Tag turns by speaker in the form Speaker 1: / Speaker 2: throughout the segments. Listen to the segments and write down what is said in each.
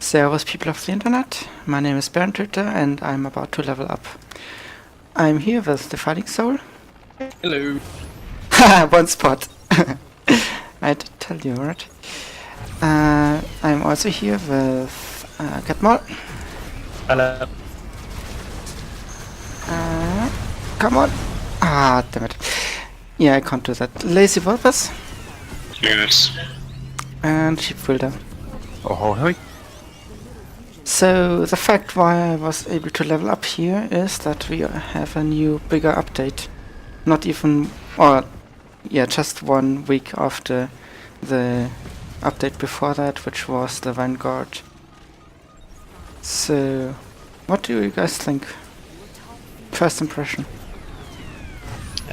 Speaker 1: Servus, people of the internet. My name is Baerentoeter and I'm about to level up. I'm here with defilingsoul.
Speaker 2: Hello.
Speaker 1: Haha, one spot. I did tell you, right? I'm also here with Ketmol.
Speaker 3: Hello.
Speaker 1: Come on. Ah, damn it. Yeah, I can't do that. LazyVulpes.
Speaker 4: Yes.
Speaker 1: And Sheepbuilder.
Speaker 3: Oh, hi.
Speaker 1: So the fact why I was able to level up here is that we have a new bigger update. Not even, or yeah, just 1 week after the update before that, which was the Vanguard. So, what do you guys think? First impression.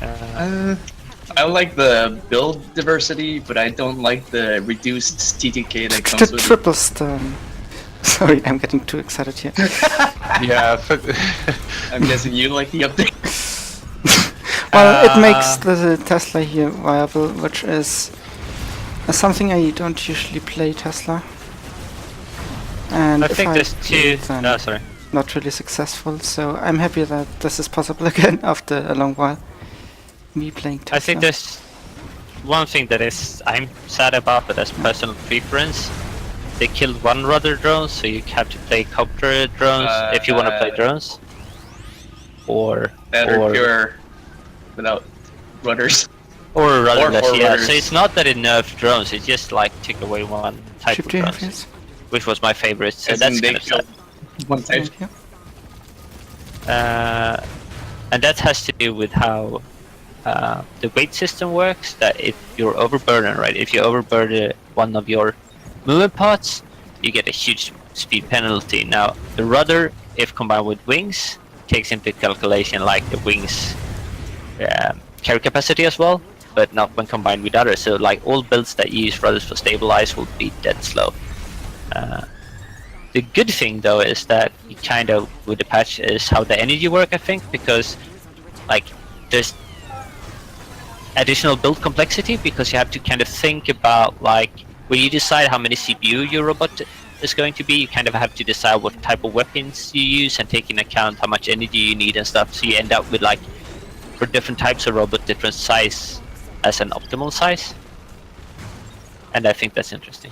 Speaker 2: I like the build diversity, but I don't like the reduced TTK that comes
Speaker 1: The
Speaker 2: with it.
Speaker 1: triple stun. Sorry, I'm getting too excited here.
Speaker 3: Yeah,
Speaker 2: I'm guessing you like the update.
Speaker 1: Well, it makes the Tesla here viable, which is something I don't usually play Tesla. And
Speaker 3: I
Speaker 1: if
Speaker 3: think there's two.
Speaker 1: then
Speaker 3: No, sorry.
Speaker 1: not really successful, so I'm happy that this is possible again after a long while. Me playing Tesla.
Speaker 3: I think there's one thing that I'm sad about, but that's personal preference. They killed one rudder drone, so you have to play copter drones if you want to play drones. Or
Speaker 2: Pure without rudders.
Speaker 3: Or rudderless,
Speaker 2: or
Speaker 3: yeah.
Speaker 2: rudders.
Speaker 3: So it's not that it nerfed drones; it just like took away one type
Speaker 1: Ship
Speaker 3: of
Speaker 1: to
Speaker 3: drones,
Speaker 1: interface.
Speaker 3: which was my favorite. So
Speaker 2: As
Speaker 3: that's
Speaker 2: in they
Speaker 3: kind of sad.
Speaker 2: killed one type.
Speaker 1: Thank you.
Speaker 3: And that has to do with how the weight system works. That if you're overburdened, right? If you overburden one of your movement parts, you get a huge speed penalty. Now, the rudder, if combined with wings, takes into calculation like the wings carry capacity as well, but not when combined with others. So, like all builds that use rudders for stabilize will be dead slow. The good thing though is that you kind of with the patch is how the energy work, I think, because like there's additional build complexity because you have to kind of think about like when you decide how many CPU your robot is going to be, you kind of have to decide what type of weapons you use and take into account how much energy you need and stuff. So you end up with like for different types of robot, different size as an optimal size, and I think that's interesting.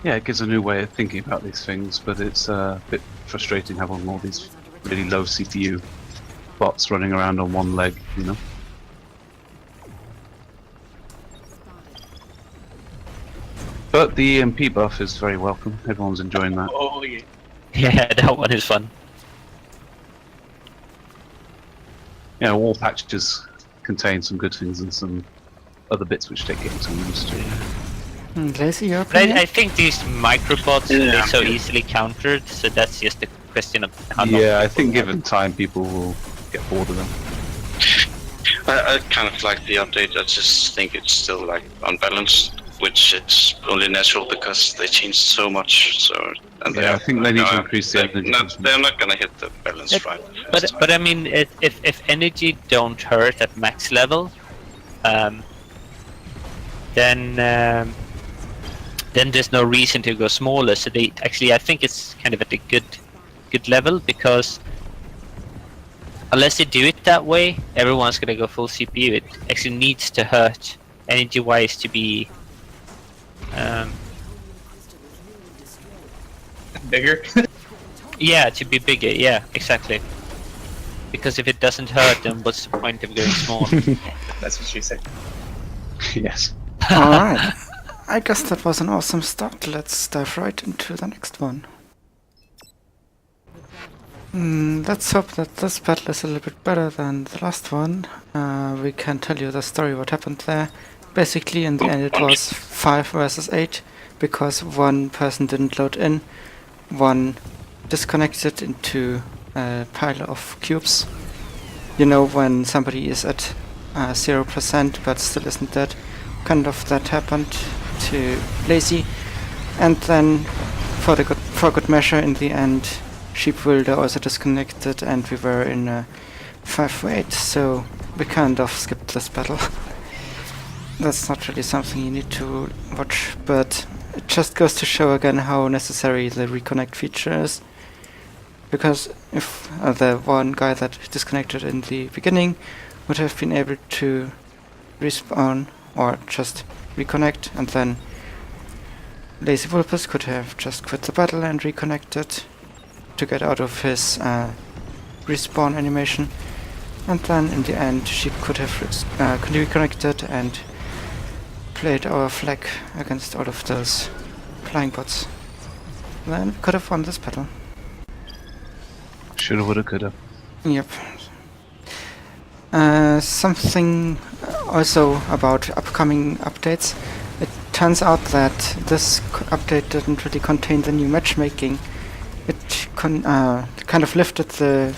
Speaker 5: Yeah, it gives a new way of thinking about these things, but it's a bit frustrating having all these really low CPU bots running around on one leg, you know? But the EMP buff is very welcome. Everyone's enjoying that.
Speaker 2: Oh yeah.
Speaker 3: Yeah, that one is fun.
Speaker 5: Yeah, all patches contain some good things and some other bits which take getting some used to.
Speaker 1: Lazy, your
Speaker 3: But
Speaker 1: opinion?
Speaker 3: I think these microbots they're so
Speaker 4: Yeah.
Speaker 3: easily countered, so that's just a question of how long.
Speaker 5: Yeah, I think given time, people will get bored of them.
Speaker 4: I kind of like the update. I just think it's still like unbalanced, which is only natural because they changed so much. So and
Speaker 5: Yeah, I think they need to increase the energy
Speaker 4: They're
Speaker 5: consumption.
Speaker 4: not gonna hit the balance right.
Speaker 3: But I mean, if energy don't hurt at max level, then there's no reason to go smaller. So they actually, I think it's kind of at a good level because unless they do it that way, everyone's gonna go full CPU. It actually needs to hurt energy-wise to be
Speaker 2: Bigger.
Speaker 3: yeah, to be bigger. Yeah, exactly. Because if it doesn't hurt, then what's the point of going small?
Speaker 2: That's what she said.
Speaker 5: Yes.
Speaker 1: Alright. I guess that was an awesome start. Let's dive right into the next one. Let's hope that this battle is a little bit better than the last one. We can tell you the story what happened there. Basically in the end it was 5 versus 8 because one person didn't load in, one disconnected into a pile of cubes. You know when somebody is at 0% but still isn't dead. Kind of that happened to Lazy, and then for good measure in the end Sheepbuilder also disconnected and we were in a 5v8, so we kind of skipped this battle. That's not really something you need to watch, but it just goes to show again how necessary the reconnect feature is. Because if the one guy that disconnected in the beginning would have been able to respawn or just reconnect, and then LazyVulpes could have just quit the battle and reconnected to get out of his respawn animation, and then in the end she could have reconnected and played our flag against all of those flying bots. Then we could have won this battle.
Speaker 5: Shoulda, woulda, coulda.
Speaker 1: Yep. Something also about upcoming updates. It turns out that this update didn't really contain the new matchmaking. It kind of lifted the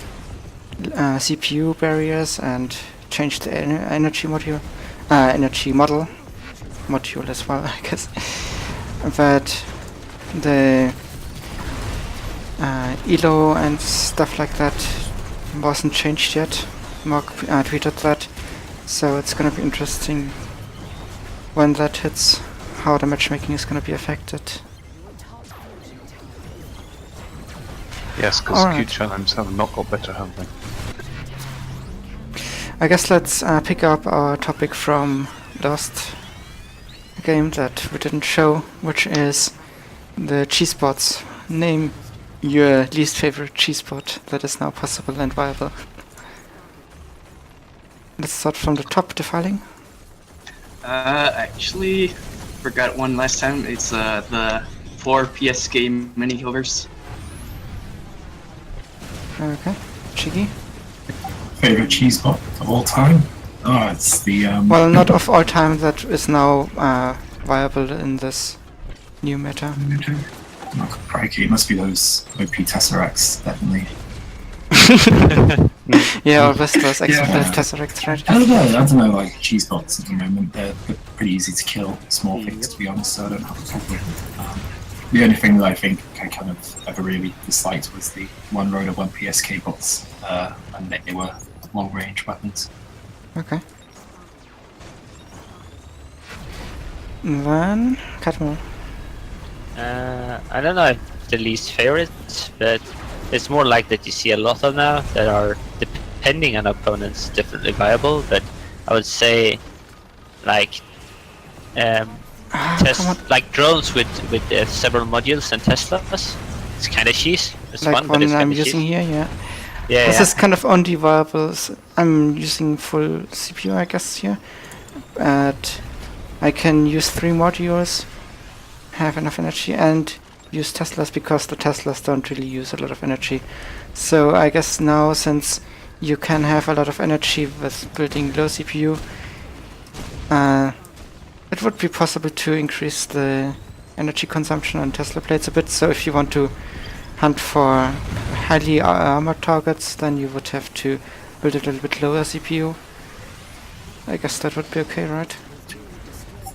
Speaker 1: CPU barriers and changed the energy module, energy model as well, I guess. But the ELO and stuff like that wasn't changed yet. Mark tweeted that, so it's gonna be interesting when that hits, how the matchmaking is gonna be affected.
Speaker 5: Yes, because
Speaker 1: Alright.
Speaker 5: queue challenges have not got better, have they?
Speaker 1: I guess let's pick up our topic from last game that we didn't show, which is the cheese bots. Name your least favorite cheese bot that is now possible and viable. Let's start from the top, defiling.
Speaker 2: Actually, forgot one last time. It's the 4 PSK mini hovers.
Speaker 1: Okay, Jiggy.
Speaker 6: Favorite cheese bot of all time? Oh, it's the
Speaker 1: Well, not of all time, that is now viable in this new meta.
Speaker 6: oh, crikey, it must be those OP Tesseracts, definitely.
Speaker 1: Yeah, all Vestas, except
Speaker 6: Yeah.
Speaker 1: the Tesseract, right?
Speaker 6: I don't know, like cheese bots at the moment, they're pretty easy to kill, small things to be honest, so I don't have a problem. The only thing that I think I kind of ever really disliked was the one road of 1 PSK bots, and they were long range weapons.
Speaker 1: Okay. Then, Ketmol.
Speaker 3: I don't know if the least favorite, but it's more like that you see a lot of now that are, depending on opponents, differently viable. But I would say, like,
Speaker 1: Come on.
Speaker 3: like drones with several modules and Teslas. It's kind of cheese. It's
Speaker 1: Like
Speaker 3: fun, but
Speaker 1: one
Speaker 3: it's
Speaker 1: I'm
Speaker 3: kind of
Speaker 1: using
Speaker 3: cheese.
Speaker 1: here, yeah.
Speaker 3: Yeah,
Speaker 1: This
Speaker 3: yeah.
Speaker 1: is kind of only viable. I'm using full CPU, I guess, here. But I can use 3 modules, have enough energy, and use Teslas because the Teslas don't really use a lot of energy. So I guess now, since you can have a lot of energy with building low CPU, it would be possible to increase the energy consumption on Tesla plates a bit. So if you want to hunt for highly armored targets, then you would have to build a little bit lower CPU. I guess that would be okay, right?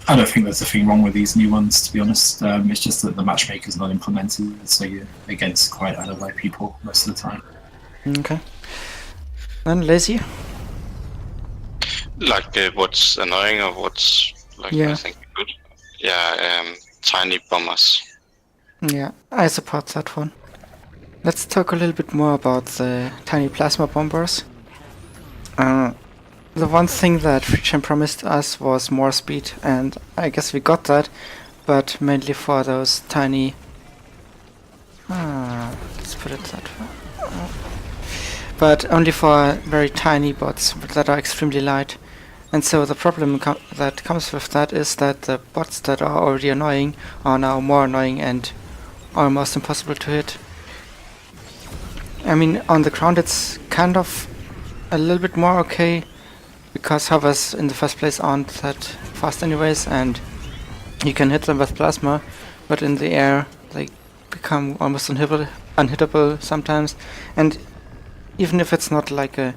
Speaker 6: I don't think there's a thing wrong with these new ones, to be honest. It's just that the matchmaker's not implemented, so you're against quite other people most of the time.
Speaker 1: Okay. Then Lazy.
Speaker 4: Like what's annoying or what's like
Speaker 1: Yeah.
Speaker 4: I think good. Yeah, tiny bombers.
Speaker 1: Yeah, I support that one. Let's talk a little bit more about the tiny plasma bombers. The one thing that FreeChain promised us was more speed, and I guess we got that, but mainly for those tiny... let's put it that way. But only for very tiny bots that are extremely light. And so the problem that comes with that is that the bots that are already annoying are now more annoying and almost impossible to hit. I mean, on the ground it's kind of a little bit more okay, because hovers in the first place aren't that fast anyways, and you can hit them with plasma, but in the air they become almost unhittable sometimes. And even if it's not like a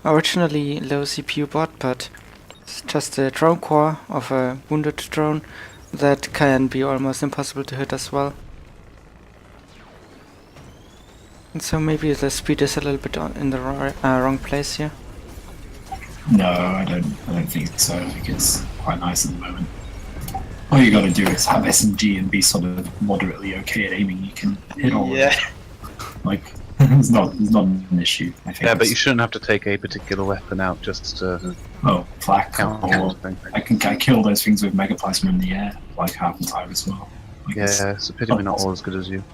Speaker 1: originally low CPU bot, but it's just a drone core of a wounded drone, that can be almost impossible to hit as well. And so maybe the speed is a little bit in the wrong place here.
Speaker 6: No, I don't think so. I think it's quite nice at the moment. All you gotta do is have SMG and be sort of moderately okay at aiming. You can hit all of it. Like, it's not an issue, I think.
Speaker 5: Yeah, but you shouldn't have to take a particular weapon out just to
Speaker 6: flak
Speaker 5: count
Speaker 6: or
Speaker 5: something.
Speaker 6: I kill those things with Mega Plasma in the air, like half the time as well. Like,
Speaker 5: Yeah, it's a pity we're not all as good as you.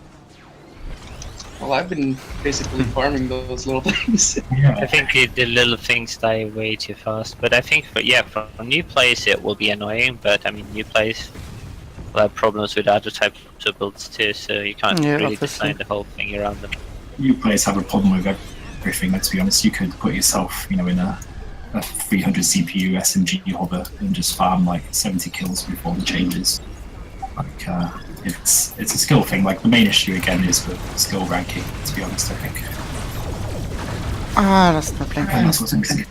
Speaker 2: Well, I've been basically farming those little things.
Speaker 6: Yeah.
Speaker 3: I think the little things die way too fast. But I think for new players it will be annoying. But I mean, new players will have problems with other types of builds too. So you can't
Speaker 1: Yeah,
Speaker 3: really
Speaker 1: obviously.
Speaker 3: design the whole thing around them.
Speaker 6: You players have a problem with everything. To be honest, you could put yourself, in a 300 CPU SMG hover and just farm like 70 kills before the changes. Like, it's a skill thing. Like the main issue again is with skill ranking. To be honest, I think.
Speaker 1: Ah, that's not playing.
Speaker 6: And that's what's missing.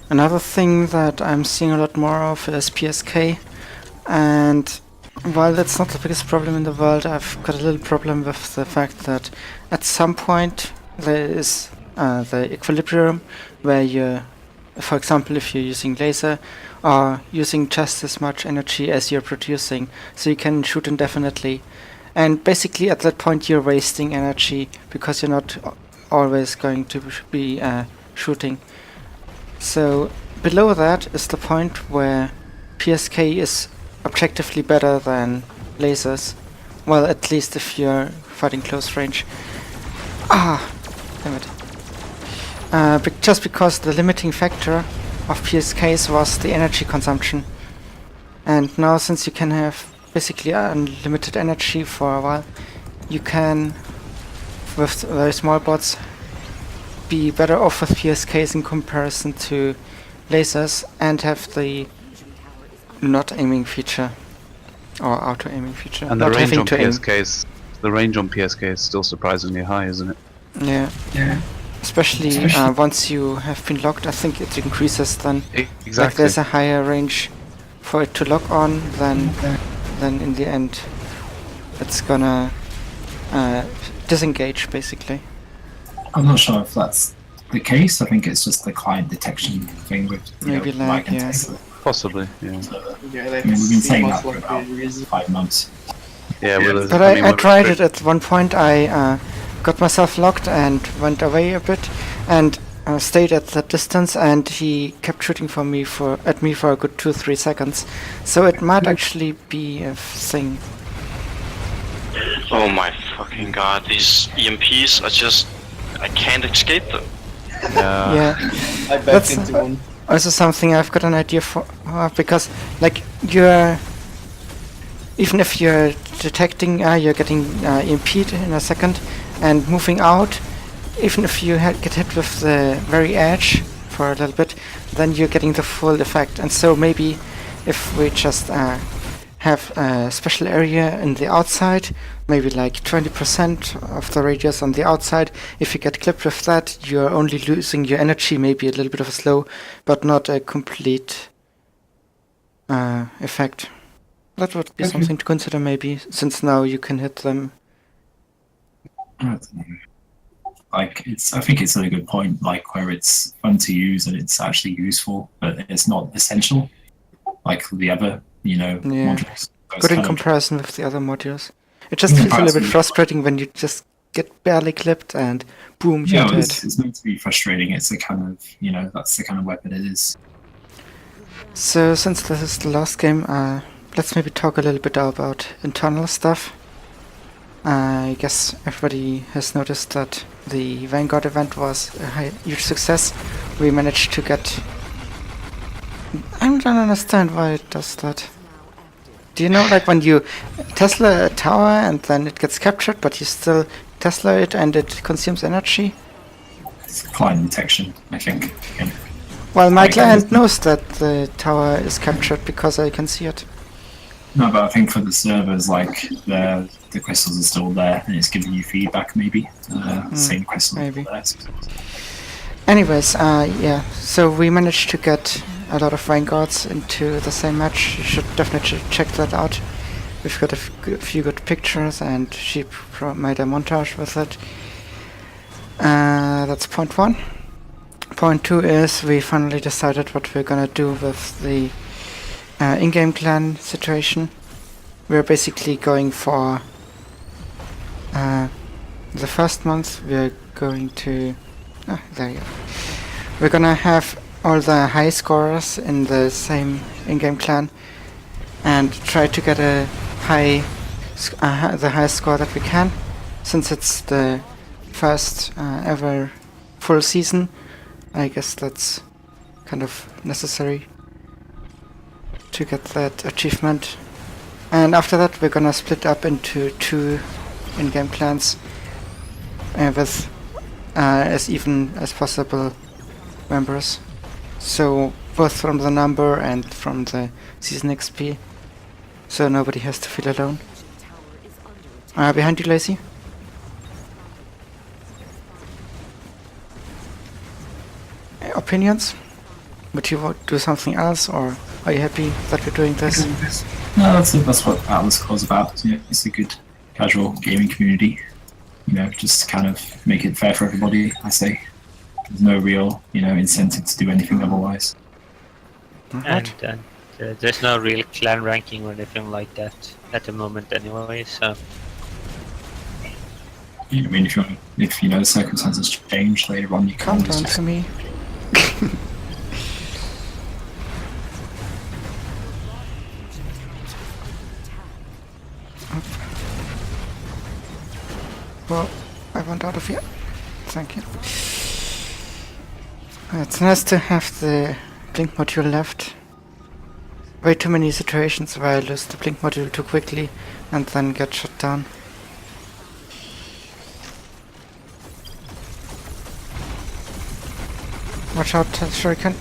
Speaker 1: Another thing that I'm seeing a lot more of is PSK, and while that's not the biggest problem in the world, I've got a little problem with the fact that at some point there is the equilibrium where you, for example, if you're using laser, are using just as much energy as you're producing, so you can shoot indefinitely. And basically at that point you're wasting energy because you're not always going to be shooting. So below that is the point where PSK is objectively better than lasers. Well, at least if you're fighting close range. Ah, damn it. Just because the limiting factor of PSKs was the energy consumption. And now since you can have basically unlimited energy for a while, you can, with very small bots, be better off with PSKs in comparison to lasers and have the not aiming feature or auto aiming feature.
Speaker 5: And the
Speaker 1: not
Speaker 5: range
Speaker 1: having
Speaker 5: on
Speaker 1: to aim.
Speaker 5: PSK is still surprisingly high, isn't it?
Speaker 1: Yeah,
Speaker 6: Yeah.
Speaker 1: especially once you have been locked. I think it increases then. Like
Speaker 5: Exactly.
Speaker 1: there's a higher range for it to lock on then in the end it's gonna disengage basically.
Speaker 6: I'm not sure if that's the case. I think it's just the client detection thing with
Speaker 1: Maybe lag, yeah.
Speaker 5: Possibly, yeah.
Speaker 2: Yeah, they
Speaker 6: I mean, we've been saying that
Speaker 2: most
Speaker 6: for
Speaker 2: likely
Speaker 6: about
Speaker 2: reason.
Speaker 6: 5 months.
Speaker 5: Yeah, well,
Speaker 1: But I tried it at one point. I got myself locked and went away a bit and stayed at that distance, and he kept shooting at me for a good 2-3 seconds. So it might actually be a thing.
Speaker 4: Oh my fucking god, these EMPs are just... I can't escape them.
Speaker 1: Yeah,
Speaker 2: I backed
Speaker 1: That's-
Speaker 2: into one.
Speaker 1: also something I've got an idea for, because like you're, even if you're detecting, you're getting EMP'd in a second and moving out, even if you get hit with the very edge for a little bit, then you're getting the full effect. And so maybe if we just have a special area in the outside, maybe like 20% of the radius on the outside, if you get clipped with that, you're only losing your energy, maybe a little bit of a slow, but not a complete effect. That would be something to consider maybe, since now you can hit them.
Speaker 6: I don't know. Like I think it's a good point, like where it's fun to use and it's actually useful, but it's not essential, like the other, modules. Those
Speaker 1: Good in
Speaker 6: kind of-
Speaker 1: comparison with the other modules. It just feels a little bit
Speaker 6: Absolutely.
Speaker 1: frustrating when you just get barely clipped and boom, you're
Speaker 6: Yeah,
Speaker 1: dead.
Speaker 6: it's meant to be frustrating. It's the kind of, that's the kind of weapon it is.
Speaker 1: So since this is the last game, let's maybe talk a little bit about internal stuff. I guess everybody has noticed that the Vanguard event was a huge success. We managed to get... I don't understand why it does that. Do you know, like when you Tesla a tower and then it gets captured, but you still Tesla it and it consumes energy?
Speaker 6: It's client detection, I think. And
Speaker 1: Well, my
Speaker 6: Like,
Speaker 1: client knows that the tower is captured because I can see it.
Speaker 6: no, but I think for the servers, like the crystals are still there, and it's giving you feedback. Maybe same crystal.
Speaker 1: maybe.
Speaker 6: There.
Speaker 1: Anyways, yeah, so we managed to get a lot of Vanguards into the same match. You should definitely check that out. We've got a few good pictures, and she made a montage with it. That's point one. Point 2 is we finally decided what we're gonna do with the in-game clan situation. We're basically going for the first month. We're going to there you go. We're gonna have all the high scorers in the same in-game clan and try to get a the highest score that we can, since it's the first ever full season. I guess that's kind of necessary to get that achievement. And after that we're gonna split up into 2 in-game clans with as even as possible members. So both from the number and from the season XP. So nobody has to feel alone. Behind you, Lazy. Opinions? Would you do something else, or are you happy that we're doing this?
Speaker 6: No, that's what Atlas calls about. You know, it's a good casual gaming community. You know, just kind of make it fair for everybody. I say there's no real, incentive to do anything otherwise.
Speaker 3: And there's no real clan ranking or anything like that at the moment, anyway. So.
Speaker 6: I mean, if the circumstances change later on, you
Speaker 1: Calm
Speaker 6: can
Speaker 1: down to me. Well, I went out of here. Thank you. It's nice to have the blink module left. Way too many situations where I lose the blink module too quickly and then get shut down. Watch out, Shuriken.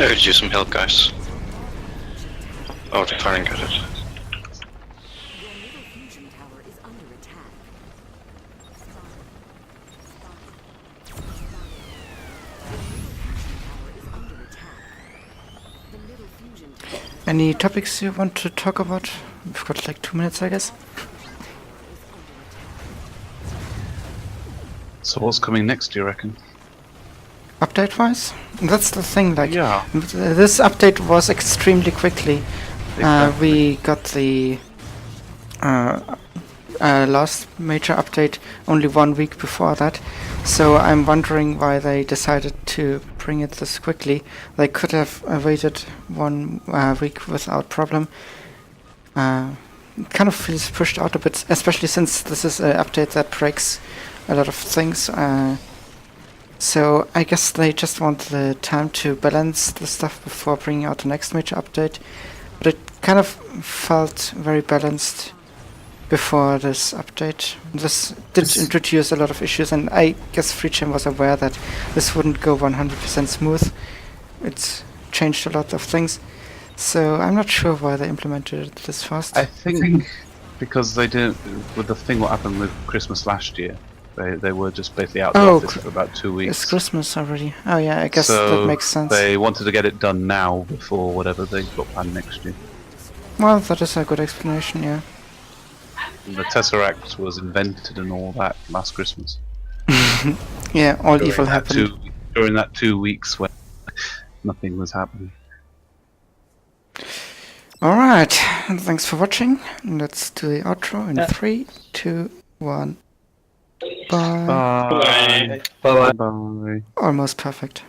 Speaker 4: I could use some help, guys. Oh, they're firing at it.
Speaker 1: Any topics you want to talk about? We've got like 2 minutes, I guess.
Speaker 5: So what's coming next, do you reckon?
Speaker 1: Update-wise? That's the thing, like,
Speaker 5: Yeah.
Speaker 1: this update was extremely quickly.
Speaker 5: Exactly.
Speaker 1: We got the last major update only 1 week before that, so I'm wondering why they decided to bring it this quickly. They could have waited 1 week without problem. It kind of feels pushed out a bit, especially since this is an update that breaks a lot of things. So I guess they just want the time to balance the stuff before bringing out the next major update. But it kind of felt very balanced before this update. This did introduce a lot of issues, and I guess FreeChain was aware that this wouldn't go 100% smooth. It's changed a lot of things. So I'm not sure why they implemented it this fast.
Speaker 5: I think because they didn't, with the thing what happened with Christmas last year, they were just basically out of the office for about 2 weeks.
Speaker 1: It's Christmas already. Oh yeah, I guess
Speaker 5: So
Speaker 1: that makes sense.
Speaker 5: they wanted to get it done now before whatever they've got planned next year.
Speaker 1: Well, that is a good explanation, yeah.
Speaker 5: And the Tesseract was invented and all that last Christmas.
Speaker 1: Yeah, all
Speaker 5: During
Speaker 1: evil
Speaker 5: that
Speaker 1: happened.
Speaker 5: during that 2 weeks when nothing was happening.
Speaker 1: Alright, thanks for watching. Let's do the outro in 3, 2, 1. Bye.
Speaker 5: Bye.
Speaker 3: Bye-bye.
Speaker 5: Bye.
Speaker 1: Almost perfect.